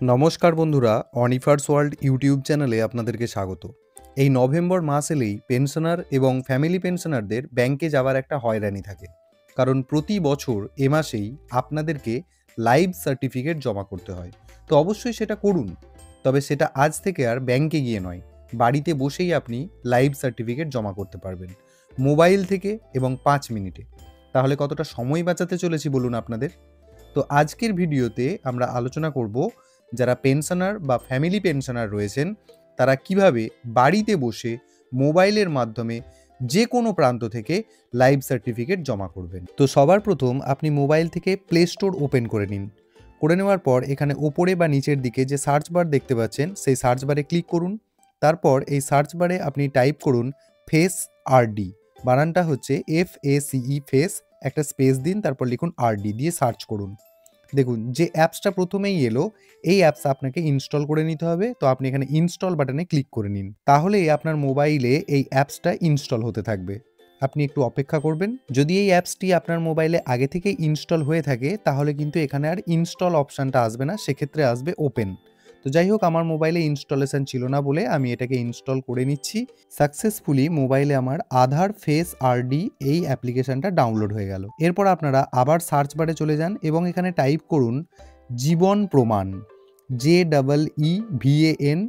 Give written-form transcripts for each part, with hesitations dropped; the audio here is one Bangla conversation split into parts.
নমস্কার বন্ধুরা, অনিফার্স ওয়ার্ল্ড ইউটিউব চ্যানেলে আপনাদেরকে স্বাগত। এই নভেম্বর মাস এলেই পেনশনার এবং ফ্যামিলি পেনশনারদের ব্যাংকে যাওয়ার একটা হয়রানি থাকে, কারণ প্রতি বছর এ মাসেই আপনাদেরকে লাইভ সার্টিফিকেট জমা করতে হয়। তো অবশ্যই সেটা করুন, তবে সেটা আজ থেকে আর ব্যাংকে গিয়ে নয়, বাড়িতে বসেই আপনি লাইভ সার্টিফিকেট জমা করতে পারবেন মোবাইল থেকে এবং 5 মিনিটে। তাহলে কতটা সময় বাঁচাতে চলেছি বলুন আপনাদের। তো আজকের ভিডিওতে আমরা আলোচনা করব যারা পেনশনার বা ফ্যামিলি পেনশনার রয়েছেন তারা কিভাবে বাড়িতে বসে মোবাইলের মাধ্যমে যে কোনো প্রান্ত থেকে লাইভ সার্টিফিকেট জমা করবেন। তো সবার প্রথম আপনি মোবাইল থেকে প্লে স্টোর ওপেন করে নিন। করে নেওয়ার পর এখানে ওপরে বা নিচের দিকে যে সার্চ বার দেখতে পাচ্ছেন সেই সার্চ বারে ক্লিক করুন। তারপর এই সার্চ বারে আপনি টাইপ করুন ফেস আরডি, বানানটা হচ্ছে FACE ফেস, একটা স্পেস দিন, তারপর লিখুন আরডি দিয়ে সার্চ করুন। দেখুন যে অ্যাপসটা প্রথমেই এলো, এই অ্যাপস আপনাকে ইনস্টল করে নিতে হবে। তো আপনি এখানে ইনস্টল বাটনে ক্লিক করে নিন, তাহলেই আপনার মোবাইলে এই অ্যাপসটা ইনস্টল হতে থাকবে। আপনি একটু অপেক্ষা করবেন। যদি এই অ্যাপসটি আপনার মোবাইলে আগে থেকে ইনস্টল হয়ে থাকে তাহলে কিন্তু এখানে আর ইনস্টল অপশানটা আসবে না, সেক্ষেত্রে আসবে ওপেন। তো যাই হোক, আমার মোবাইলে ইনস্টলেশন ছিল না বলে আমি এটাকে ইনস্টল করে নিচ্ছি। সাকসেসফুলি মোবাইলে আমার আধার ফেস আরডি এই অ্যাপ্লিকেশনটা ডাউনলোড হয়ে গেল। এরপর আপনারা আবার সার্চ বারে চলে যান এবং এখানে টাইপ করুন জীবন প্রমাণ, JEEVAN,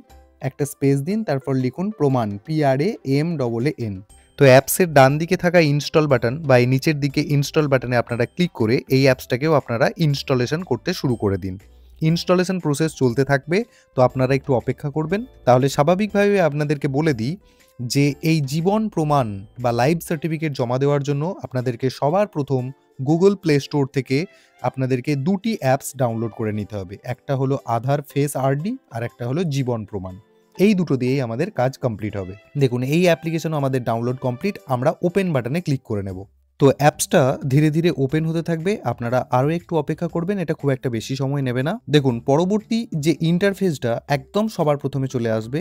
একটা স্পেস দিন, তারপর লিখুন প্রমাণ, PRAMAAN। তো অ্যাপসের ডান দিকে থাকা ইনস্টল বাটন বা এই নিচের দিকে ইনস্টল বাটনে আপনারা ক্লিক করে এই অ্যাপসটাকেও আপনারা ইনস্টলেশন করতে শুরু করে দিন। ইনস্টলেশন প্রসেস চলতে থাকবে, তো আপনারা একটু অপেক্ষা করবেন। তাহলে স্বাভাবিকভাবে আপনাদেরকে বলে দিই যে এই জীবন প্রমাণ বা লাইভ সার্টিফিকেট জমা দেওয়ার জন্য আপনাদেরকে সবার প্রথম গুগল প্লে স্টোর থেকে আপনাদেরকে দুটি অ্যাপস ডাউনলোড করে নিতে হবে। একটা হলো আধার ফেস আরডি আর একটা হলো জীবন প্রমাণ। এই দুটো দিয়েই আমাদের কাজ কমপ্লিট হবে। দেখুন এই অ্যাপ্লিকেশনও আমাদের ডাউনলোড কমপ্লিট, আমরা ওপেন বাটনে ক্লিক করে নেব। তো অ্যাপসটা ধীরে ধীরে ওপেন হতে থাকবে, আপনারা আরও একটু অপেক্ষা করবেন, এটা খুব একটা বেশি সময় নেবে না। দেখুন পরবর্তী যে ইন্টারফেসটা একদম সবার প্রথমে চলে আসবে।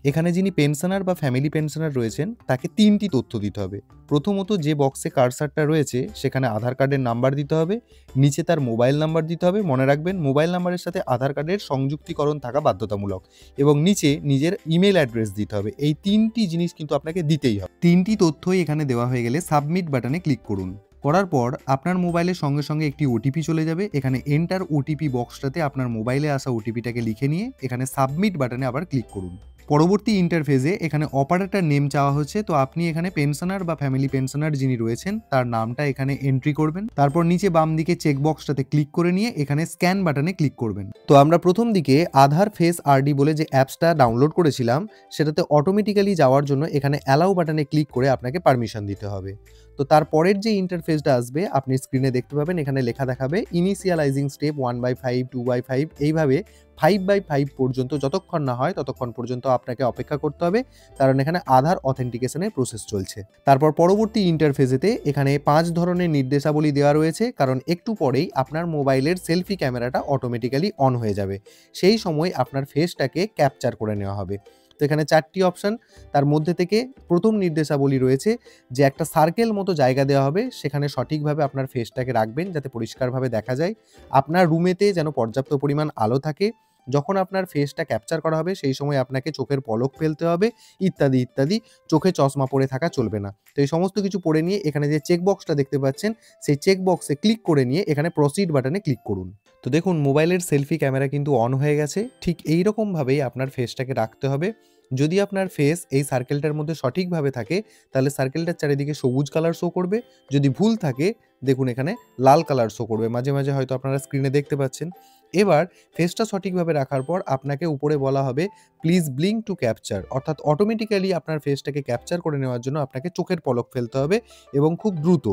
এখানে যিনি পেনশনার বা ফ্যামিলি পেনশনার রয়েছেন তাকে 3টি তথ্য দিতে হবে। প্রথমত যে বক্সে কার্সারটা রয়েছে সেখানে আধার কার্ডের নাম্বার দিতে হবে, নিচে তার মোবাইল নাম্বার দিতে হবে, মনে রাখবেন মোবাইল নাম্বারের সাথে আধার কার্ডের সংযুক্তিকরণ থাকা বাধ্যতামূলক, এবং নিচে নিজের ইমেল অ্যাড্রেস দিতে হবে। এই 3টি জিনিস কিন্তু আপনাকে দিতেই হবে। 3টি তথ্যই এখানে দেওয়া হয়ে গেলে সাবমিট বাটনে ক্লিক করুন। করার পর আপনার মোবাইলের সঙ্গে সঙ্গে একটি ওটিপি চলে যাবে। এখানে এন্টার ওটিপি বক্সটাতে আপনার মোবাইলে আসা ওটিপিটাকে লিখে নিয়ে এখানে সাবমিট বাটনে আবার ক্লিক করুন। পরবর্তী ইন্টারফেসে এখানে অপারেটর নেম চাওয়া হচ্ছে, তো আপনি এখানে পেনশনার বা ফ্যামিলি পেনশনার যিনি রয়েছেন তার নামটা এখানে এন্ট্রি করবেন। তারপর নিচে বাম দিকে চেক বক্সটাতে ক্লিক করে নিয়ে এখানে স্ক্যান বাটনে ক্লিক করবেন। তো আমরা প্রথম দিকে আধার ফেস আরডি বলে যে অ্যাপসটা ডাউনলোড করেছিলাম সেটাতে অটোমেটিক্যালি যাওয়ার জন্য এখানে অ্যালাউ বাটনে ক্লিক করে আপনাকে পারমিশন দিতে হবে। তো তারপরের যে ইন্টারফেসটা আসবে আপনি স্ক্রিনে দেখতে পাবেন, এখানে লেখা দেখাবে ইনিশিয়ালাইজিং স্টেপ 1/5, 2/5, এইভাবে 5/5 পর্যন্ত যতক্ষণ না হয় ততক্ষণ পর্যন্ত আপনাকে অপেক্ষা করতে হবে, কারণ এখানে আধার অথেন্টিকেশনের প্রসেস চলছে। তারপর পরবর্তী ইন্টারফেসেতে এখানে 5 ধরনের নির্দেশাবলী দেওয়া রয়েছে, কারণ একটু পরেই আপনার মোবাইলের সেলফি ক্যামেরাটা অটোমেটিক্যালি অন হয়ে যাবে, সেই সময় আপনার ফেসটাকে ক্যাপচার করে নেওয়া হবে। তো এখানে 4টি অপশান, তার মধ্যে থেকে প্রথম নির্দেশাবলী রয়েছে যে একটা সার্কেল মতো জায়গা দেওয়া হবে, সেখানে সঠিকভাবে আপনার ফেসটাকে রাখবেন যাতে পরিষ্কারভাবে দেখা যায়। আপনার রুমেতে যেন পর্যাপ্ত পরিমাণ আলো থাকে, যখন আপনার ফেসটা ক্যাপচার করা হবে সেই সময় আপনাকে চোখের পলক ফেলতে হবে, ইত্যাদি ইত্যাদি। চোখে চশমা পরে থাকা চলবে না। তো এই সমস্ত কিছু পড়ে নিয়ে এখানে যে চেক বক্সটা দেখতে পাচ্ছেন সেই চেক বক্সে ক্লিক করে নিয়ে এখানে প্রসিড বাটনে ক্লিক করুন। তো দেখুন মোবাইলের সেলফি ক্যামেরা কিন্তু অন হয়ে গেছে। ঠিক এই রকমভাবেই আপনার ফেসটাকে রাখতে হবে। যদি আপনার ফেস এই সার্কেলটার মধ্যে সঠিকভাবে থাকে তাহলে সার্কেলটার চারিদিকে সবুজ কালার শো করবে, যদি ভুল থাকে দেখুন এখানে লাল কালার শো করবে, মাঝে মাঝে হয়তো আপনারা স্ক্রিনে দেখতে পাচ্ছেন। এবার ফেসটা সঠিকভাবে রাখার পর আপনাকে উপরে বলা হবে প্লিজ ব্লিঙ্ক টু ক্যাপচার, অর্থাৎ অটোমেটিক্যালি আপনার ফেসটাকে ক্যাপচার করে নেওয়ার জন্য আপনাকে চোখের পলক ফেলতে হবে, এবং খুব দ্রুত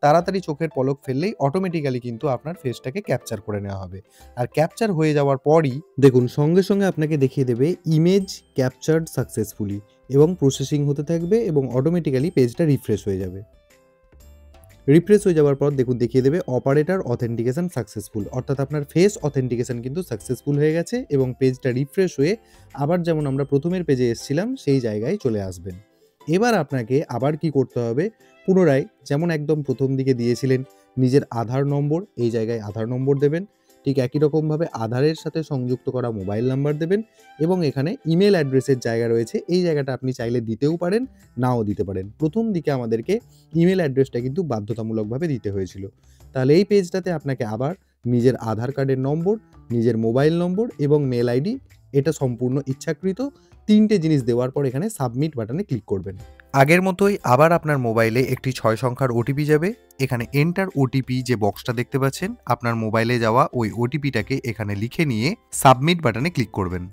তাড়াতাড়ি চোখের পলক ফেললেই অটোমেটিক্যালি কিন্তু আপনার ফেসটাকে ক্যাপচার করে নেওয়া হবে। আর ক্যাপচার হয়ে যাওয়ার পরই দেখুন সঙ্গে সঙ্গে আপনাকে দেখিয়ে দেবে ইমেজ ক্যাপচার্ড সাকসেসফুলি, এবং প্রসেসিং হতে থাকবে এবং অটোমেটিক্যালি পেজটা রিফ্রেশ হয়ে যাবে। রিফ্রেশ হয়ে যাওয়ার পর দেখুন দেখিয়ে দেবে অপারেটর অথেন্টিকেশন সাকসেসফুল, অর্থাৎ আপনার ফেস অথেন্টিকেশন কিন্তু সাকসেসফুল হয়ে গেছে, এবং পেজটা রিফ্রেশ হয়ে আবার যেমন আমরা প্রথমের পেজে এসেছিলাম সেই জায়গায় চলে আসবেন। এবার আপনাকে আবার কি করতে হবে, পুনরায় যেমন একদম প্রথম দিকে দিয়েছিলেন নিজের আধার নম্বর, এই জায়গায় আধার নম্বর দেবেন। ঠিক একই রকমভাবে আধারের সাথে সংযুক্ত করা মোবাইল নাম্বার দেবেন এবং এখানে ইমেল অ্যাড্রেসের জায়গা রয়েছে, এই জায়গাটা আপনি চাইলে দিতেও পারেন, নাও দিতে পারেন। প্রথম দিকে আমাদেরকে ইমেল অ্যাড্রেসটা কিন্তু বাধ্যতামূলকভাবে দিতে হয়েছিল। তাহলে এই পেজটাতে আপনাকে আবার নিজের আধার কার্ডের নম্বর, নিজের মোবাইল নম্বর এবং মেল আইডি, এটা সম্পূর্ণ ইচ্ছাকৃত ৩টে জিনিস দেওয়ার পর এখানে সাবমিট বাটনে ক্লিক করবেন। আগের মতোই আবার আপনার মোবাইলে একটি ৬ সংখ্যার ওটিপি যাবে। এখানে এন্টার ওটিপি যে বক্সটা দেখতে পাচ্ছেন, আপনার মোবাইলে যাওয়া ওই ওটিপিটাকে এখানে লিখে নিয়ে সাবমিট বাটনে ক্লিক করবেন।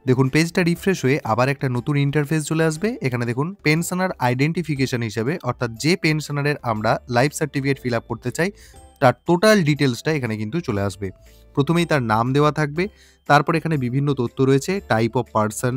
দেখুন পেজটা রিফ্রেশ হয়ে আবার একটা নতুন ইন্টারফেস চলে আসবে। এখানে দেখুন পেনশনার আইডেন্টিফিকেশন হিসেবে, অর্থাৎ যে পেনশনারের আমরা লাইফ সার্টিফিকেট ফিল আপ করতে চাই তার টোটাল ডিটেলসটা এখানে কিন্তু চলে আসবে। প্রথমেই তার নাম দেওয়া থাকবে, তারপর এখানে বিভিন্ন তথ্য রয়েছে, type of person,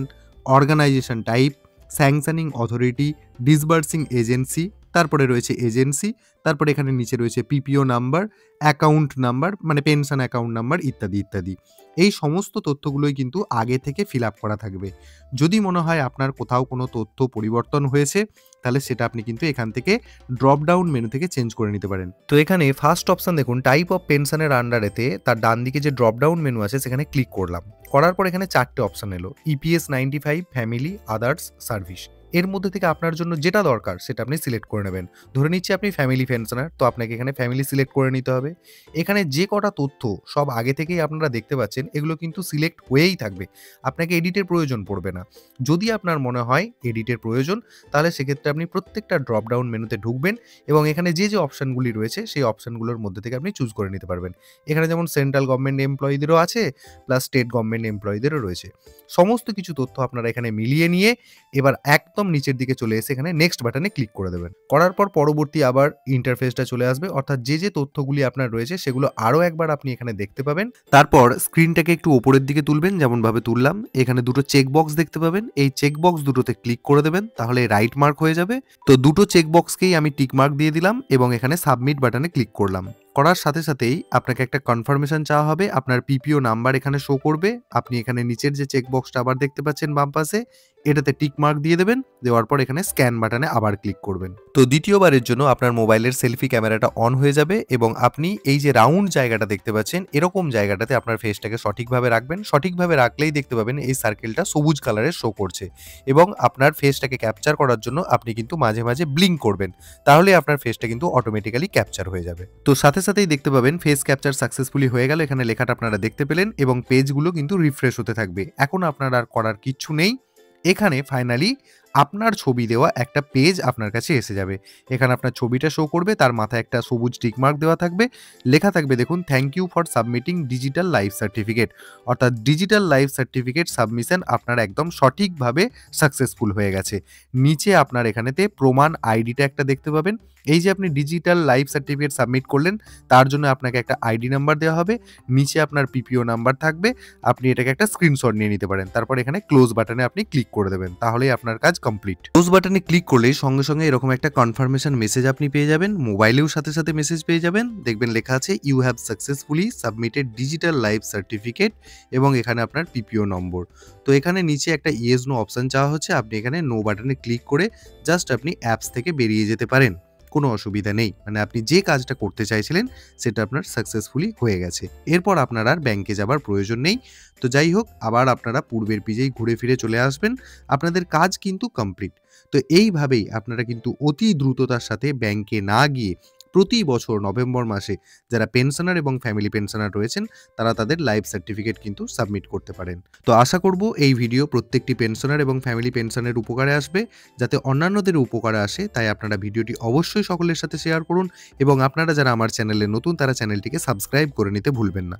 organisation type, sanctioning authority, disbursing agency, তারপরে রয়েছে এজেন্সি, তারপরে এখানে নিচে রয়েছে পিপিও নাম্বার, অ্যাকাউন্ট নাম্বার মানে পেনশন অ্যাকাউন্ট নাম্বার ইত্যাদি ইত্যাদি। এই সমস্ত তথ্যগুলোই কিন্তু আগে থেকে ফিল আপ করা থাকবে। যদি মনে হয় আপনার কোথাও কোনো তথ্য পরিবর্তন হয়েছে, তাহলে সেটা আপনি কিন্তু এখান থেকে ড্রপ ডাউন মেনু থেকে চেঞ্জ করে নিতে পারেন। তো এখানে ফার্স্ট অপশন দেখুন টাইপ অফ পেনশনের আন্ডারেতে তার ডান দিকে যে ড্রপ ডাউন মেনু আছে সেখানে ক্লিক করলাম। করার পর এখানে 4টে অপশন এলো, ইপিএস 95, ফ্যামিলি, আদার্স, সার্ভিস। এর মধ্যে থেকে আপনার জন্য যেটা দরকার সেটা আপনি সিলেক্ট করে নেবেন। ধরে নিচ্ছি আপনি ফ্যামিলি পেনশনার, তো আপনাকে এখানে ফ্যামিলি সিলেক্ট করে নিতে হবে। এখানে যে কটা তথ্য সব আগে থেকেই আপনারা দেখতে পাচ্ছেন, এগুলো কিন্তু সিলেক্ট হয়েই থাকবে, আপনাকে এডিটের প্রয়োজন পড়বে না। যদি আপনার মনে হয় এডিটের প্রয়োজন, তাহলে সেক্ষেত্রে আপনি প্রত্যেকটা ড্রপ ডাউন মেনুতে ঢুকবেন এবং এখানে যে যে অপশানগুলি রয়েছে সেই অপশানগুলোর মধ্যে থেকে আপনি চুজ করে নিতে পারবেন। এখানে যেমন সেন্ট্রাল গভর্নমেন্ট এমপ্লয়ীদেরও আছে, প্লাস স্টেট গভর্নমেন্ট এমপ্লয়ীদেরও রয়েছে। সমস্ত কিছু তথ্য আপনারা এখানে মিলিয়ে নিয়ে এবার একদম নিচের দিকে চলে এসে এখানে নেক্সট বাটনে ক্লিক করে দেবেন। করার পর পরবর্তী আবার ইন্টারফেসটা চলে আসবে, অর্থাৎ যে যে তথ্যগুলি আপনার রয়েছে সেগুলো আরও একবার আপনি এখানে দেখতে পাবেন। তারপর স্ক্রিনটাকে একটু ওপরের দিকে তুলবেন, যেমনভাবে তুললাম। এখানে দুটো চেক বক্স দেখতে পাবেন, এই চেক বক্স দুটোতে ক্লিক করে দেবেন, তাহলে রাইট মার্ক হয়ে যাবে। তো দুটো চেক বক্সকেই আমি টিক মার্ক দিয়ে দিলাম এবং এখানে সাবমিট বাটনে ক্লিক করলাম। করার সাথে সাথেই আপনাকে একটা কনফার্মেশন চাওয়া হবে, আপনার পিপিও নাম্বার এখানে শো করবে। আপনি এখানে নিচের যে চেক বক্সটা আবার দেখতে পাচ্ছেন বাম পাশে, এটাতে টিক মার্ক দিয়ে দেবেন। দেওয়ার পর এখানে স্ক্যান বাটনে আবার ক্লিক করবেন। তো দ্বিতীয়বারের জন্য আপনার মোবাইলের সেলফি ক্যামেরাটা অন হয়ে যাবে এবং আপনি এই যে রাউন্ড জায়গাটা দেখতে পাচ্ছেন, এরকম জায়গাটাতে আপনার ফেসটাকে সঠিকভাবে রাখবেন। সঠিকভাবে রাখলেই দেখতে পাবেন এই সার্কেলটা সবুজ কালারের শো করছে এবং আপনার ফেসটাকে ক্যাপচার করার জন্য আপনি কিন্তু মাঝে মাঝে ব্লিঙ্ক করবেন, তাহলে আপনার ফেসটা কিন্তু অটোমেটিক্যালি ক্যাপচার হয়ে যাবে। তো সাথে সাথেই দেখতে পাবেন ফেস ক্যাপচার সাকসেসফুলি হয়ে গেল, এখানে লেখাটা আপনারা দেখতে পেলেন এবং পেজগুলো কিন্তু রিফ্রেশ হতে থাকবে। এখন আপনার আর করার কিচ্ছু নেই, এখানে ফাইনালি আপনার ছবি দেওয়া একটা পেজ আপনার কাছে এসে যাবে। এখানে আপনার ছবিটা শো করবে, তার মাথায় একটা সবুজ টিক মার্ক দেওয়া থাকবে, লেখা থাকবে দেখুন thank you for submitting digital life certificate, অর্থাৎ ডিজিটাল লাইফ সার্টিফিকেট সাবমিশন আপনার একদম সঠিকভাবে সাকসেসফুল হয়ে গেছে। নিচে আপনার এখানেতে প্রমাণ আইডিটা একটা দেখতে পাবেন। এই যে আপনি ডিজিটাল লাইফ সার্টিফিকেট সাবমিট করলেন, তার জন্য আপনাকে একটা আইডি নাম্বার দেওয়া হবে, নিচে আপনার পিপিও নাম্বার থাকবে, আপনি এটাকে একটা স্ক্রিনশট নিয়ে নিতে পারেন। তারপর এখানে ক্লোজ বাটনে আপনি ক্লিক করে দেবেন, তাহলেই আপনার কাজ কমপ্লিট। ক্লোজ বাটনে ক্লিক করলেই সঙ্গে সঙ্গে এরকম একটা কনফার্মেশন মেসেজ আপনি পেয়ে যাবেন, মোবাইলেও সাথে সাথে মেসেজ পেয়ে যাবেন। দেখবেন লেখা আছে you have successfully submitted digital life certificate এবং এখানে আপনার পিপিও নম্বর। তো এখানে নিচে একটা ইয়েস নো অপশন চাওয়া হচ্ছে, আপনি এখানে নো বাটনে ক্লিক করে জাস্ট আপনি অ্যাপস থেকে বেরিয়ে যেতে পারেন, কোনো অসুবিধা নেই। মানে আপনি যে কাজটা করতে চাইছিলেন সেটা আপনার সাকসেসফুলি হয়ে গেছে। এরপর আপনার আর ব্যাংকে যাবার প্রয়োজন নেই। তো যাই হোক, আবার আপনারা পূর্বের পেজেই ঘুরে ফিরে চলে আসবেন, আপনাদের কাজ কিন্তু কমপ্লিট। তো এইভাবেই আপনারা কিন্তু অতি দ্রুততার সাথে ব্যাংকে না গিয়ে প্রতি বছর নভেম্বর মাসে যারা পেনশনার এবং ফ্যামিলি পেনশনার রয়েছেন তারা তাদের লাইফ সার্টিফিকেট কিন্তু সাবমিট করতে পারেন। তো আশা করব এই ভিডিও প্রত্যেকটি পেনশনার এবং ফ্যামিলি পেনশনের উপকারে আসবে, যাতে অন্যান্যদের উপকারে আসে তাই আপনারা ভিডিওটি অবশ্যই সকলের সাথে শেয়ার করুন এবং আপনারা যারা আমার চ্যানেলে নতুন তারা চ্যানেলটিকে সাবস্ক্রাইব করে নিতে ভুলবেন না।